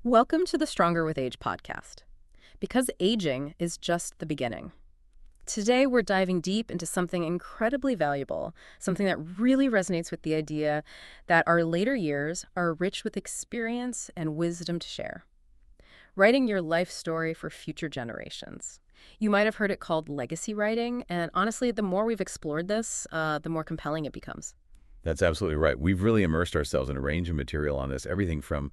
Welcome to the Stronger with Age podcast, because aging is just the beginning. Today, we're diving deep into something incredibly valuable, something that really resonates with the idea that our later years are rich with experience and wisdom to share. Writing your life story for future generations. You might have heard it called legacy writing, and honestly, the more we've explored this, the more compelling it becomes. That's absolutely right. We've really immersed ourselves in a range of material on this, everything from,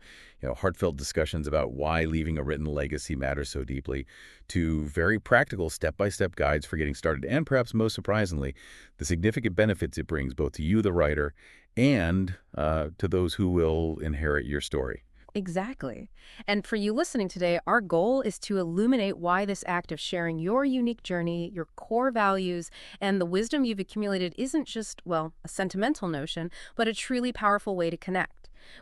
heartfelt discussions about why leaving a written legacy matters so deeply, to very practical step-by-step guides for getting started, and perhaps most surprisingly, the significant benefits it brings both to you, the writer, and to those who will inherit your story. Exactly. And for you listening today, our goal is to illuminate why this act of sharing your unique journey, your core values, and the wisdom you've accumulated isn't just, well, a sentimental notion, but a truly powerful way to connect.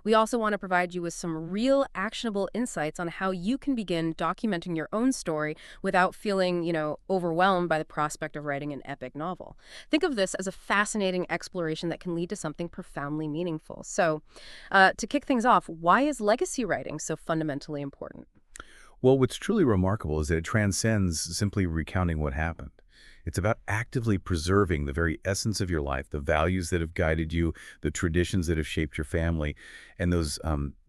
We also want to provide you with some real actionable insights on how you can begin documenting your own story without feeling, overwhelmed by the prospect of writing an epic novel. Think of this as a fascinating exploration that can lead to something profoundly meaningful. To kick things off, why is legacy writing so fundamentally important? Well, what's truly remarkable is that it transcends simply recounting what happened. It's about actively preserving the very essence of your life, the values that have guided you, the traditions that have shaped your family, and those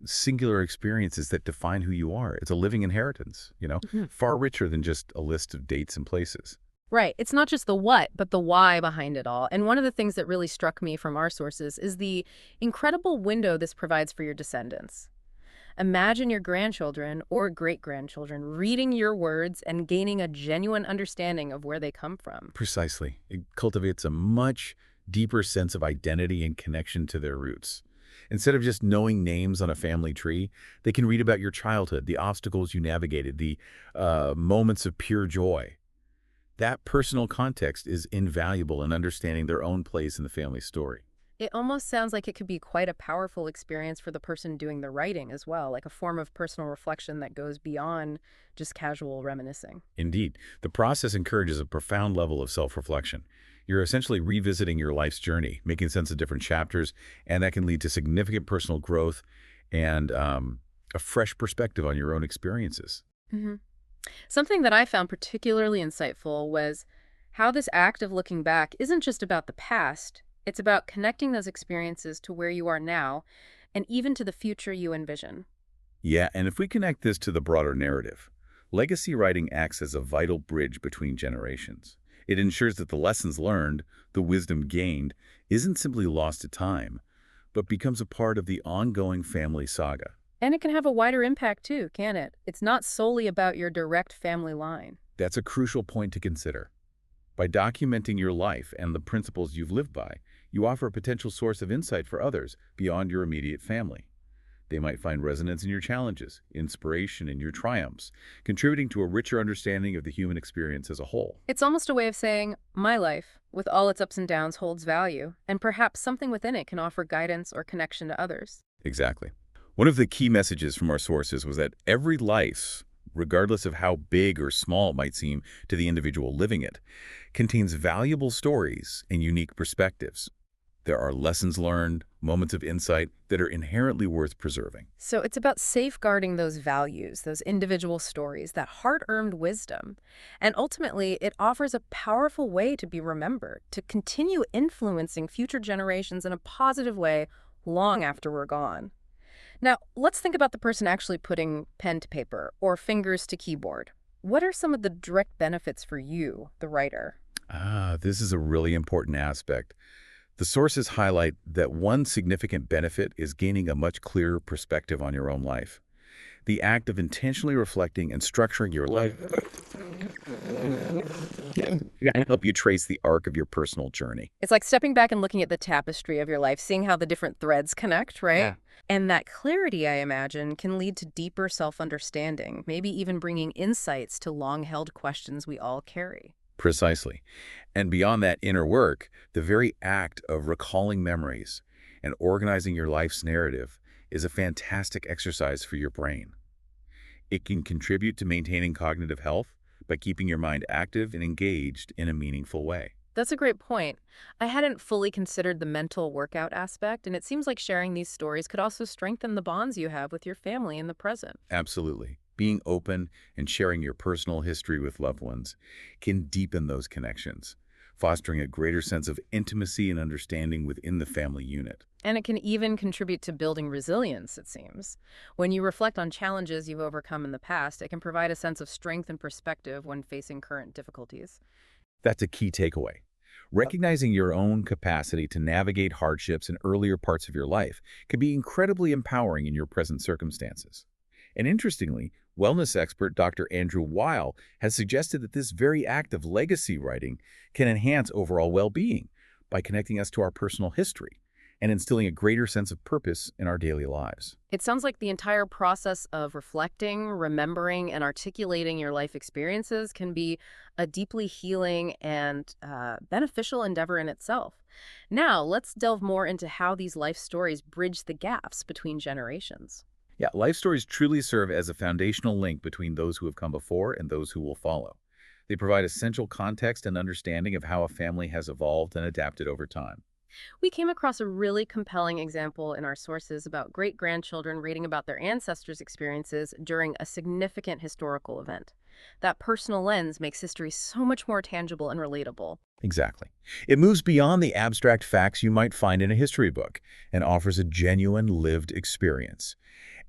singular experiences that define who you are. It's a living inheritance, Mhm. far richer than just a list of dates and places. Right. It's not just the what, but the why behind it all. And one of the things that really struck me from our sources is the incredible window this provides for your descendants. Imagine your grandchildren or great grandchildren reading your words and gaining a genuine understanding of where they come from. Precisely. It cultivates a much deeper sense of identity and connection to their roots. Instead of just knowing names on a family tree, they can read about your childhood, the obstacles you navigated, the moments of pure joy. That personal context is invaluable in understanding their own place in the family story. It almost sounds like it could be quite a powerful experience for the person doing the writing as well, like a form of personal reflection that goes beyond just casual reminiscing. Indeed, the process encourages a profound level of self-reflection. You're essentially revisiting your life's journey, making sense of different chapters, and that can lead to significant personal growth and a fresh perspective on your own experiences. hmm Something that I found particularly insightful was how this act of looking back isn't just about the past, it's about connecting those experiences to where you are now and even to the future you envision. Yeah, and if we connect this to the broader narrative, legacy writing acts as a vital bridge between generations. It ensures that the lessons learned, the wisdom gained, isn't simply lost to time, but becomes a part of the ongoing family saga. And it can have a wider impact too, can it? It's not solely about your direct family line. That's a crucial point to consider. By documenting your life and the principles you've lived by, you offer a potential source of insight for others beyond your immediate family. They might find resonance in your challenges, inspiration in your triumphs, contributing to a richer understanding of the human experience as a whole. It's almost a way of saying, my life, with all its ups and downs, holds value, and perhaps something within it can offer guidance or connection to others. Exactly. One of the key messages from our sources was that every life, regardless of how big or small it might seem to the individual living it, contains valuable stories and unique perspectives. There are lessons learned, moments of insight that are inherently worth preserving. So it's about safeguarding those values, those individual stories, that hard-earned wisdom. And ultimately, it offers a powerful way to be remembered, to continue influencing future generations in a positive way long after we're gone. Now, let's think about the person actually putting pen to paper or fingers to keyboard. What are some of the direct benefits for you, the writer? This is a really important aspect. The sources highlight that one significant benefit is gaining a much clearer perspective on your own life. The act of intentionally reflecting and structuring your life can help you trace the arc of your personal journey. It's like stepping back and looking at the tapestry of your life, seeing how the different threads connect, right? Yeah. And that clarity, I imagine, can lead to deeper self-understanding, maybe even bringing insights to long-held questions we all carry. Precisely. And beyond that inner work, the very act of recalling memories and organizing your life's narrative is a fantastic exercise for your brain. It can contribute to maintaining cognitive health by keeping your mind active and engaged in a meaningful way. That's a great point. I hadn't fully considered the mental workout aspect, and it seems like sharing these stories could also strengthen the bonds you have with your family in the present. Absolutely. Being open and sharing your personal history with loved ones can deepen those connections, fostering a greater sense of intimacy and understanding within the family unit. And it can even contribute to building resilience, it seems. When you reflect on challenges you've overcome in the past, it can provide a sense of strength and perspective when facing current difficulties. That's a key takeaway. Recognizing your own capacity to navigate hardships in earlier parts of your life can be incredibly empowering in your present circumstances. And interestingly, wellness expert Dr. Andrew Weil has suggested that this very act of legacy writing can enhance overall well-being by connecting us to our personal history and instilling a greater sense of purpose in our daily lives. It sounds like the entire process of reflecting, remembering, and articulating your life experiences can be a deeply healing and beneficial endeavor in itself. Now, let's delve more into how these life stories bridge the gaps between generations. Yeah, life stories truly serve as a foundational link between those who have come before and those who will follow. They provide essential context and understanding of how a family has evolved and adapted over time. We came across a really compelling example in our sources about great grandchildren reading about their ancestors' experiences during a significant historical event. That personal lens makes history so much more tangible and relatable. Exactly. It moves beyond the abstract facts you might find in a history book and offers a genuine lived experience.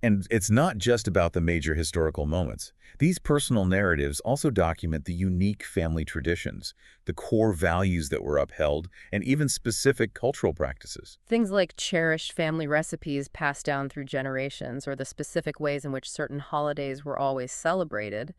And it's not just about the major historical moments. These personal narratives also document the unique family traditions, the core values that were upheld, and even specific cultural practices. Things like cherished family recipes passed down through generations or the specific ways in which certain holidays were always celebrated,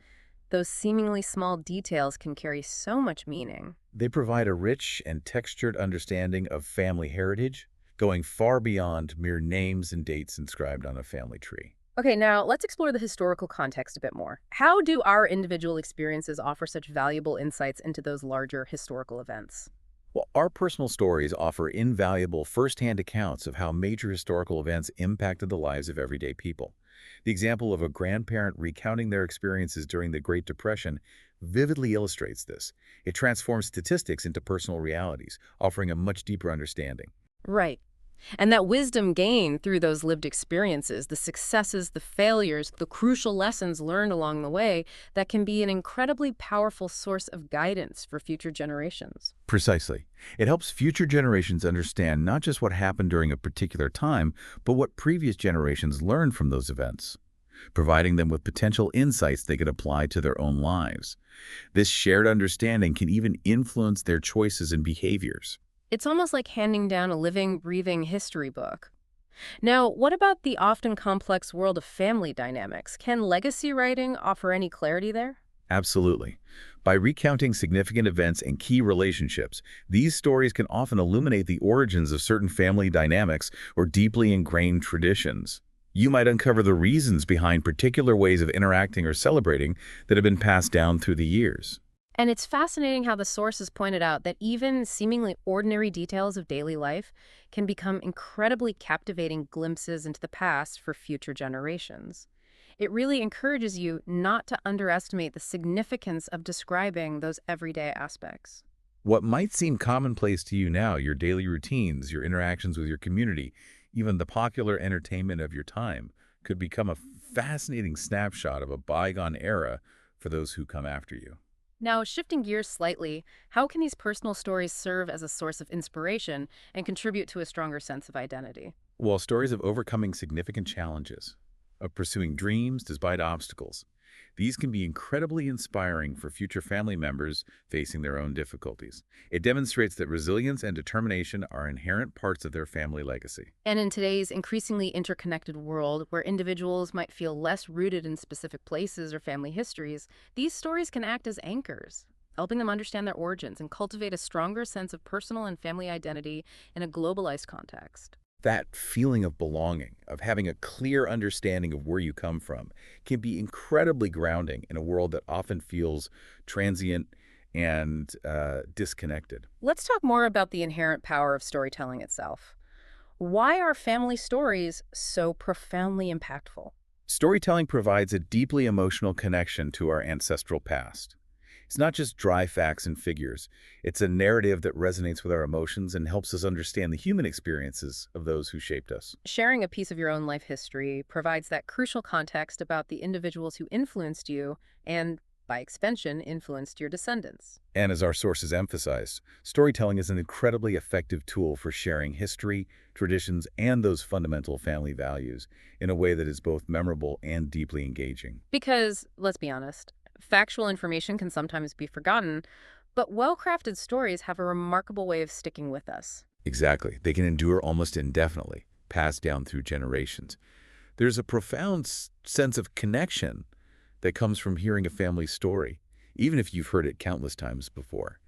those seemingly small details can carry so much meaning. They provide a rich and textured understanding of family heritage, going far beyond mere names and dates inscribed on a family tree. Okay, now let's explore the historical context a bit more. How do our individual experiences offer such valuable insights into those larger historical events? Well, our personal stories offer invaluable firsthand accounts of how major historical events impacted the lives of everyday people. The example of a grandparent recounting their experiences during the Great Depression vividly illustrates this. It transforms statistics into personal realities, offering a much deeper understanding. Right. And that wisdom gained through those lived experiences, the successes, the failures, the crucial lessons learned along the way, that can be an incredibly powerful source of guidance for future generations. Precisely. It helps future generations understand not just what happened during a particular time, but what previous generations learned from those events, providing them with potential insights they could apply to their own lives. This shared understanding can even influence their choices and behaviors. It's almost like handing down a living, breathing history book. Now, what about the often complex world of family dynamics? Can legacy writing offer any clarity there? Absolutely. By recounting significant events and key relationships, these stories can often illuminate the origins of certain family dynamics or deeply ingrained traditions. You might uncover the reasons behind particular ways of interacting or celebrating that have been passed down through the years. And it's fascinating how the sources pointed out that even seemingly ordinary details of daily life can become incredibly captivating glimpses into the past for future generations. It really encourages you not to underestimate the significance of describing those everyday aspects. What might seem commonplace to you now, your daily routines, your interactions with your community, even the popular entertainment of your time, could become a fascinating snapshot of a bygone era for those who come after you. Now, shifting gears slightly, how can these personal stories serve as a source of inspiration and contribute to a stronger sense of identity? While stories of overcoming significant challenges, of pursuing dreams despite obstacles, these can be incredibly inspiring for future family members facing their own difficulties. It demonstrates that resilience and determination are inherent parts of their family legacy. And in today's increasingly interconnected world, where individuals might feel less rooted in specific places or family histories, these stories can act as anchors, helping them understand their origins and cultivate a stronger sense of personal and family identity in a globalized context. That feeling of belonging, of having a clear understanding of where you come from, can be incredibly grounding in a world that often feels transient and disconnected. Let's talk more about the inherent power of storytelling itself. Why are family stories so profoundly impactful? Storytelling provides a deeply emotional connection to our ancestral past. It's not just dry facts and figures. It's a narrative that resonates with our emotions and helps us understand the human experiences of those who shaped us. Sharing a piece of your own life history provides that crucial context about the individuals who influenced you and, by extension, influenced your descendants. And as our sources emphasized, storytelling is an incredibly effective tool for sharing history, traditions, and those fundamental family values in a way that is both memorable and deeply engaging. Because, let's be honest, factual information can sometimes be forgotten, but well-crafted stories have a remarkable way of sticking with us. Exactly. They can endure almost indefinitely, passed down through generations. There's a profound sense of connection that comes from hearing a family story, even if you've heard it countless times before.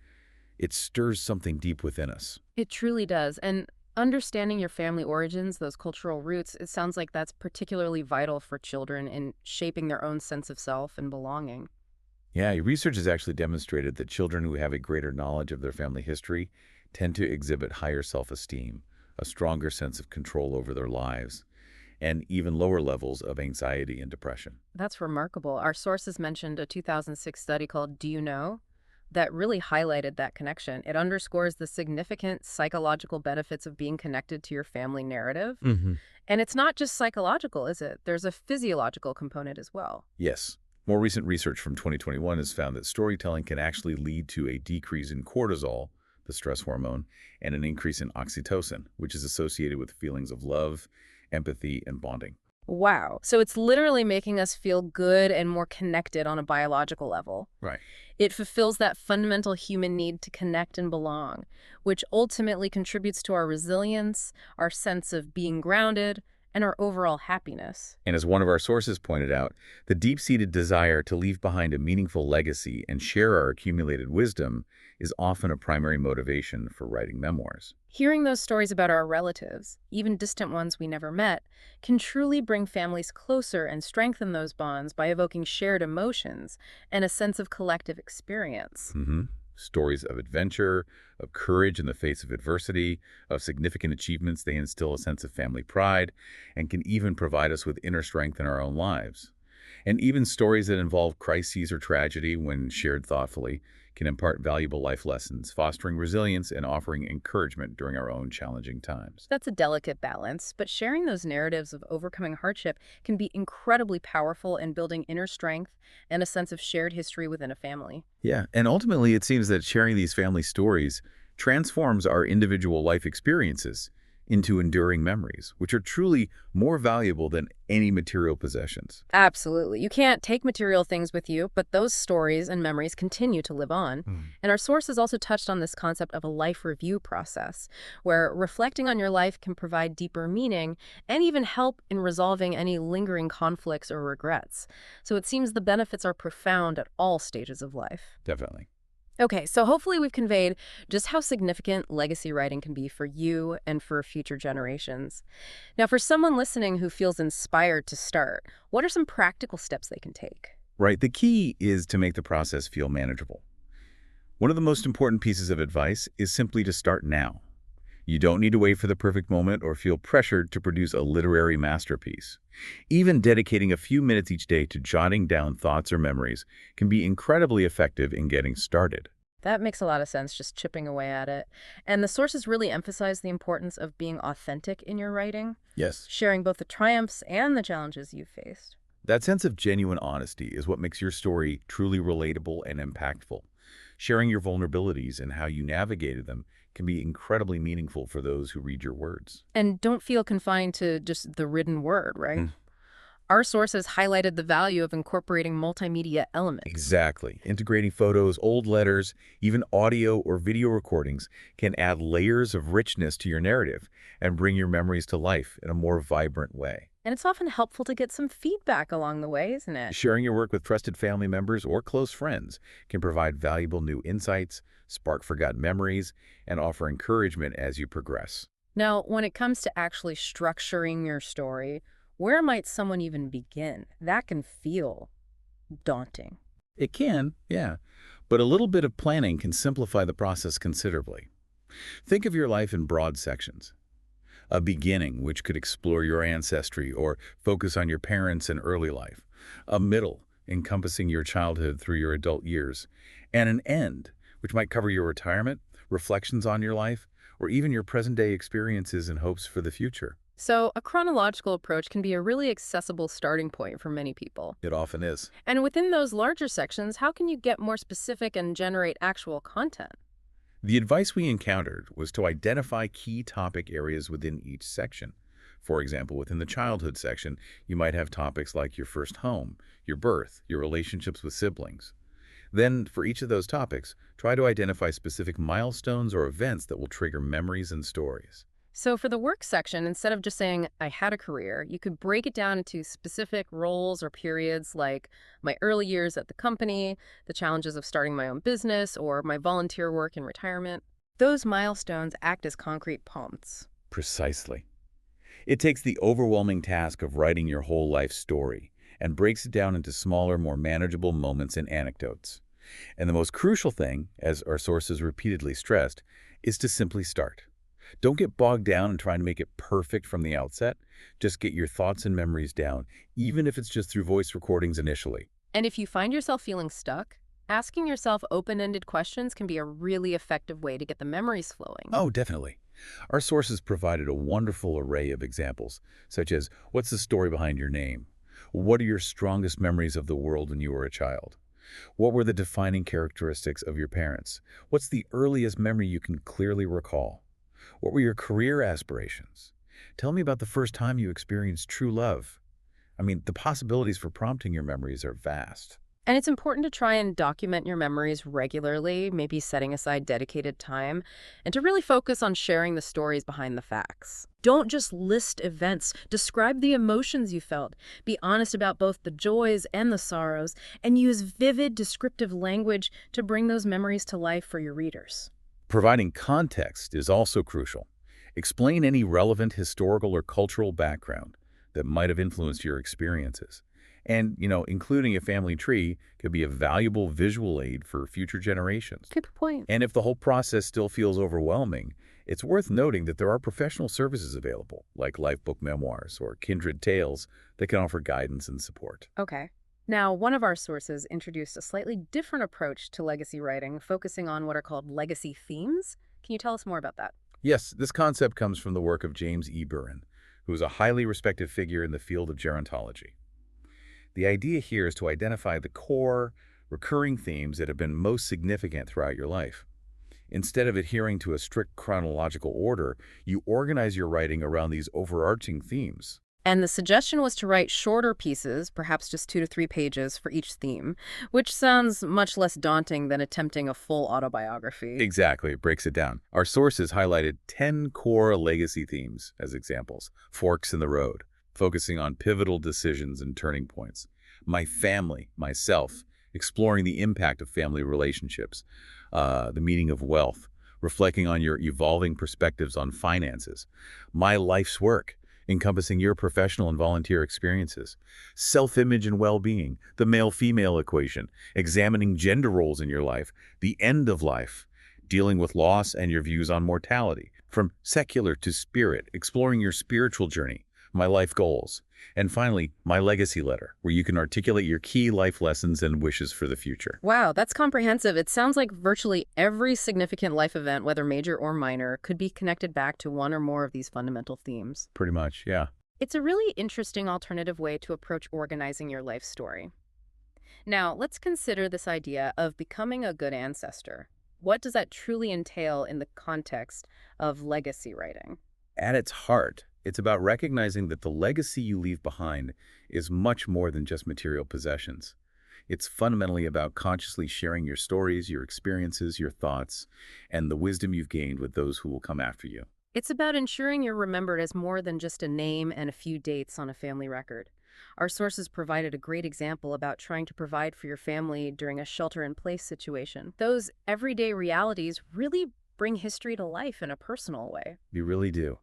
It stirs something deep within us. It truly does. And understanding your family origins, those cultural roots, it sounds like that's particularly vital for children in shaping their own sense of self and belonging. Yeah, research has actually demonstrated that children who have a greater knowledge of their family history tend to exhibit higher self-esteem, a stronger sense of control over their lives, and even lower levels of anxiety and depression. That's remarkable. Our sources mentioned a 2006 study called Do You Know? That really highlighted that connection. It underscores the significant psychological benefits of being connected to your family narrative. Hmm. And it's not just psychological, is it? There's a physiological component as well. Yes. More recent research from 2021 has found that storytelling can actually lead to a decrease in cortisol, the stress hormone, and an increase in oxytocin, which is associated with feelings of love, empathy, and bonding. Wow. So it's literally making us feel good and more connected on a biological level. Right. It fulfills that fundamental human need to connect and belong, which ultimately contributes to our resilience, our sense of being grounded, and our overall happiness. And as one of our sources pointed out, the deep-seated desire to leave behind a meaningful legacy and share our accumulated wisdom is often a primary motivation for writing memoirs. Hearing those stories about our relatives, even distant ones we never met, can truly bring families closer and strengthen those bonds by evoking shared emotions and a sense of collective experience. Hmm. Stories of adventure, of courage in the face of adversity, of significant achievements, they instill a sense of family pride and can even provide us with inner strength in our own lives. And even stories that involve crises or tragedy, when shared thoughtfully, can impart valuable life lessons, fostering resilience and offering encouragement during our own challenging times. That's a delicate balance, but sharing those narratives of overcoming hardship can be incredibly powerful in building inner strength and a sense of shared history within a family. Yeah, and ultimately it seems that sharing these family stories transforms our individual life experiences into enduring memories, which are truly more valuable than any material possessions. Absolutely. You can't take material things with you, but those stories and memories continue to live on. Mm. And our sources also touched on this concept of a life review process, where reflecting on your life can provide deeper meaning and even help in resolving any lingering conflicts or regrets. So it seems the benefits are profound at all stages of life. Definitely. Okay, so hopefully we've conveyed just how significant legacy writing can be for you and for future generations. Now, for someone listening who feels inspired to start, what are some practical steps they can take? Right. The key is to make the process feel manageable. One of the most important pieces of advice is simply to start now. You don't need to wait for the perfect moment or feel pressured to produce a literary masterpiece. Even dedicating a few minutes each day to jotting down thoughts or memories can be incredibly effective in getting started. That makes a lot of sense, just chipping away at it. And the sources really emphasize the importance of being authentic in your writing, Yes. sharing both the triumphs and the challenges you've faced. That sense of genuine honesty is what makes your story truly relatable and impactful. Sharing your vulnerabilities and how you navigated them can be incredibly meaningful for those who read your words. And don't feel confined to just the written word, right? Mm. Our sources highlighted the value of incorporating multimedia elements. Exactly. Integrating photos, old letters, even audio or video recordings can add layers of richness to your narrative and bring your memories to life in a more vibrant way. And it's often helpful to get some feedback along the way, isn't it? Sharing your work with trusted family members or close friends can provide valuable new insights, spark forgotten memories, and offer encouragement as you progress. Now, when it comes to actually structuring your story, where might someone even begin? That can feel daunting. It can, yeah, but a little bit of planning can simplify the process considerably. Think of your life in broad sections. A beginning, which could explore your ancestry or focus on your parents and early life. A middle, encompassing your childhood through your adult years, and an end, which might cover your retirement, reflections on your life, or even your present-day experiences and hopes for the future. So, a chronological approach can be a really accessible starting point for many people. It often is. And within those larger sections, how can you get more specific and generate actual content? The advice we encountered was to identify key topic areas within each section. For example, within the childhood section, you might have topics like your first home, your birth, your relationships with siblings. Then, for each of those topics, try to identify specific milestones or events that will trigger memories and stories. So, for the work section, instead of just saying, I had a career, you could break it down into specific roles or periods like my early years at the company, the challenges of starting my own business, or my volunteer work in retirement. Those milestones act as concrete prompts. Precisely. It takes the overwhelming task of writing your whole life story and breaks it down into smaller, more manageable moments and anecdotes. And the most crucial thing, as our sources repeatedly stressed, is to simply start. Don't get bogged down in trying to make it perfect from the outset. Just get your thoughts and memories down, even if it's just through voice recordings initially. And if you find yourself feeling stuck, asking yourself open-ended questions can be a really effective way to get the memories flowing. Oh, definitely. Our sources provided a wonderful array of examples, such as, what's the story behind your name? What are your strongest memories of the world when you were a child? What were the defining characteristics of your parents? What's the earliest memory you can clearly recall? What were your career aspirations? Tell me about the first time you experienced true love. I mean, the possibilities for prompting your memories are vast. And it's important to try and document your memories regularly, maybe setting aside dedicated time, and to really focus on sharing the stories behind the facts. Don't just list events, describe the emotions you felt. Be honest about both the joys and the sorrows, and use vivid, descriptive language to bring those memories to life for your readers. Providing context is also crucial. Explain any relevant historical or cultural background that might have influenced your experiences. And, including a family tree could be a valuable visual aid for future generations. Good point. And if the whole process still feels overwhelming, it's worth noting that there are professional services available, like Lifebook Memoirs or Kindred Tales, that can offer guidance and support. Okay. Now, one of our sources introduced a slightly different approach to legacy writing, focusing on what are called legacy themes. Can you tell us more about that? Yes, this concept comes from the work of James E. Burren, who is a highly respected figure in the field of gerontology. The idea here is to identify the core, recurring themes that have been most significant throughout your life. Instead of adhering to a strict chronological order, you organize your writing around these overarching themes. And the suggestion was to write shorter pieces, perhaps just 2 to 3 pages for each theme, which sounds much less daunting than attempting a full autobiography. Exactly, it breaks it down. Our sources highlighted 10 core legacy themes as examples. Forks in the road, focusing on pivotal decisions and turning points. My family, myself, exploring the impact of family relationships. The meaning of wealth, reflecting on your evolving perspectives on finances. My life's work, encompassing your professional and volunteer experiences. Self-image and well-being, the male-female equation, examining gender roles in your life. The end of life, dealing with loss and your views on mortality. From secular to spirit, exploring your spiritual journey. My life goals. And finally, my legacy letter, where you can articulate your key life lessons and wishes for the future. Wow, that's comprehensive. It sounds like virtually every significant life event, whether major or minor, could be connected back to one or more of these fundamental themes. Pretty much, yeah. It's a really interesting alternative way to approach organizing your life story. Now, let's consider this idea of becoming a good ancestor. What does that truly entail in the context of legacy writing? At its heart, it's about recognizing that the legacy you leave behind is much more than just material possessions. It's fundamentally about consciously sharing your stories, your experiences, your thoughts, and the wisdom you've gained with those who will come after you. It's about ensuring you're remembered as more than just a name and a few dates on a family record. Our sources provided a great example about trying to provide for your family during a shelter-in-place situation. Those everyday realities really bring history to life in a personal way. You really do.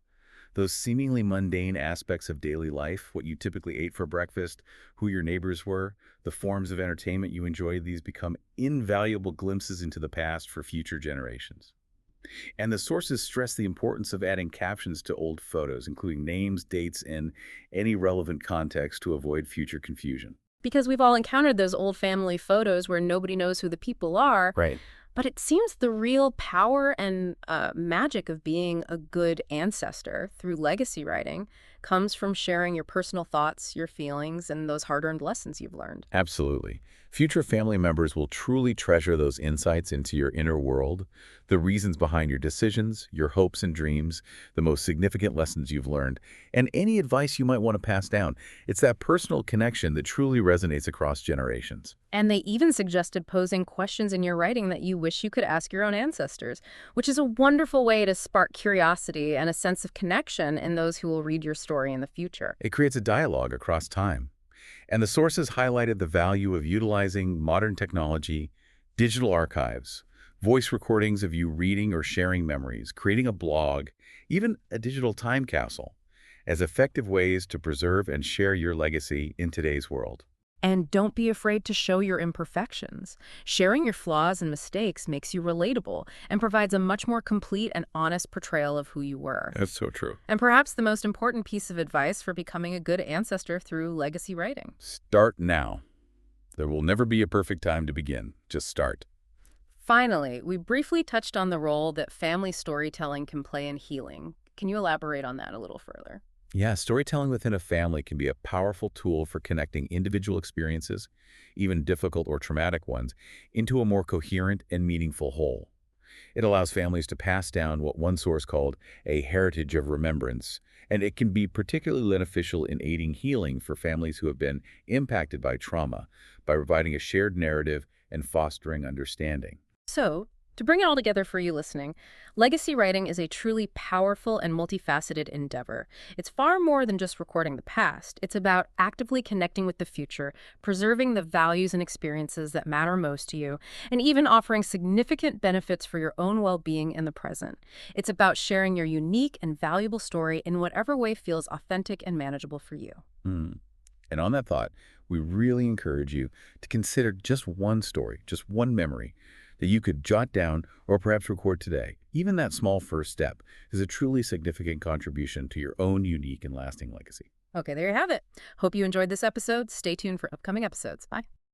Those seemingly mundane aspects of daily life, what you typically ate for breakfast, who your neighbors were, the forms of entertainment you enjoyed, these become invaluable glimpses into the past for future generations. And the sources stress the importance of adding captions to old photos, including names, dates, and any relevant context to avoid future confusion. because we've all encountered those old family photos where nobody knows who the people are. Right. But it seems the real power and magic of being a good ancestor through legacy writing comes from sharing your personal thoughts, your feelings, and those hard-earned lessons you've learned. Absolutely. Future family members will truly treasure those insights into your inner world, the reasons behind your decisions, your hopes and dreams, the most significant lessons you've learned, and any advice you might want to pass down. It's that personal connection that truly resonates across generations. And they even suggested posing questions in your writing that you wish you could ask your own ancestors, which is a wonderful way to spark curiosity and a sense of connection in those who will read your story in the future. It creates a dialogue across time. And the sources highlighted the value of utilizing modern technology, digital archives, voice recordings of you reading or sharing memories, creating a blog, even a digital time capsule, as effective ways to preserve and share your legacy in today's world. And don't be afraid to show your imperfections. Sharing your flaws and mistakes makes you relatable and provides a much more complete and honest portrayal of who you were. That's so true. And perhaps the most important piece of advice for becoming a good ancestor through legacy writing. Start now. There will never be a perfect time to begin. Just start. Finally, we briefly touched on the role that family storytelling can play in healing. Can you elaborate on that a little further? Yeah, storytelling within a family can be a powerful tool for connecting individual experiences, even difficult or traumatic ones, into a more coherent and meaningful whole. It allows families to pass down what one source called a heritage of remembrance, and it can be particularly beneficial in aiding healing for families who have been impacted by trauma by providing a shared narrative and fostering understanding. So, to bring it all together for you listening, legacy writing is a truly powerful and multifaceted endeavor. It's far more than just recording the past. It's about actively connecting with the future, preserving the values and experiences that matter most to you, and even offering significant benefits for your own well-being in the present. It's about sharing your unique and valuable story in whatever way feels authentic and manageable for you. Hmm. And on that thought, we really encourage you to consider just one story, just one memory that you could jot down or perhaps record today. Even that small first step is a truly significant contribution to your own unique and lasting legacy. Okay, there you have it. Hope you enjoyed this episode. Stay tuned for upcoming episodes. Bye.